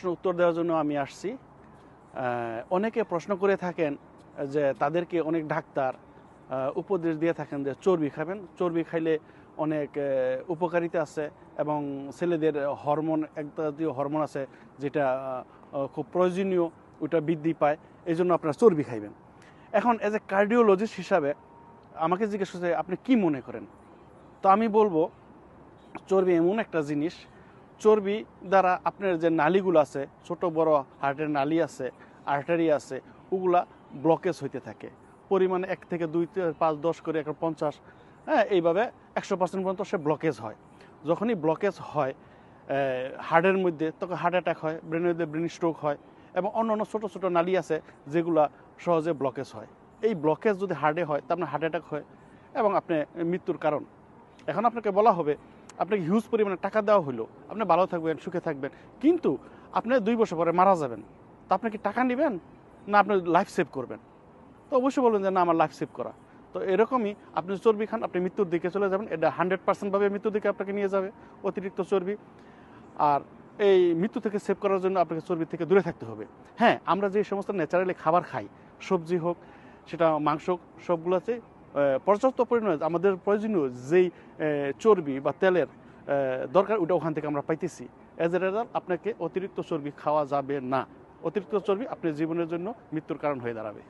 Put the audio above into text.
প্রশ্ন উত্তর দেওয়ার জন্য আমি আসছি। অনেকে প্রশ্ন করে থাকেন যে তাদেরকে অনেক ডাক্তার উপদেশ দিয়ে থাকেন যে চর্বি খাবেন, চর্বি খাইলে অনেক উপকারিতা আছে এবং ছেলেদের হরমোন, একটা জাতীয় হরমোন আছে যেটা খুব প্রয়োজনীয়, ওটা বৃদ্ধি পায়, এই জন্য আপনারা চর্বি খাইবেন। এখন এজ এ কার্ডিওলজিস্ট হিসাবে আমাকে জিজ্ঞেস করছে আপনি কি মনে করেন, তো আমি বলবো চর্বি এমন একটা জিনিস, চর্বি দ্বারা আপনার যে নালীগুলো আছে, ছোট বড় হার্টের নালী আছে, আর্টারি আছে, ওগুলা ব্লকেজ হইতে থাকে পরিমাণে 1 থেকে 2, 5, 10 করে 50, হ্যাঁ, এইভাবে 100% পর্যন্ত সে ব্লকেজ হয়। যখনই ব্লকেজ হয় হার্টের মধ্যে, তখন হার্ট অ্যাটাক হয়, ব্রেনের মধ্যে ব্রেন স্ট্রোক হয় এবং অন্য অন্য ছোটো ছোটো নালী আছে যেগুলা সহজে ব্লকেজ হয়। এই ব্লকেজ যদি হার্টে হয় তা আপনার হার্ট অ্যাটাক হয় এবং আপনি মৃত্যুর কারণ। এখন আপনাকে বলা হবে আপনাকে হিউজ পরিমাণে টাকা দেওয়া হলো, আপনি ভালো থাকবেন, সুখে থাকবেন, কিন্তু আপনি 2 বছর পরে মারা যাবেন, তো আপনি কি টাকা নেবেন না আপনি লাইফ সেভ করবেন? তো অবশ্যই বলবেন যে না, আমার লাইফ সেভ করা। তো এরকমই আপনি চর্বি খান, আপনি মৃত্যুর দিকে চলে যাবেন, এটা 100% ভাবে মৃত্যুর দিকে আপনাকে নিয়ে যাবে অতিরিক্ত চর্বি। আর এই মৃত্যু থেকে সেভ করার জন্য আপনাকে চর্বি থেকে দূরে থাকতে হবে। হ্যাঁ, আমরা যে সমস্ত ন্যাচারালি খাবার খাই, সবজি হোক, সেটা মাংস হোক, সবগুলোতে পর্যাপ্ত পরিমাণে আমাদের প্রয়োজনীয় যেই চর্বি বা তেলের দরকার, ওটা ওখান থেকে আমরা পাইতেছি। অ্যাজ এ রেজাল্ট আপনাকে অতিরিক্ত চর্বি খাওয়া যাবে না। অতিরিক্ত চর্বি আপনার জীবনের জন্য মৃত্যুর কারণ হয়ে দাঁড়াবে।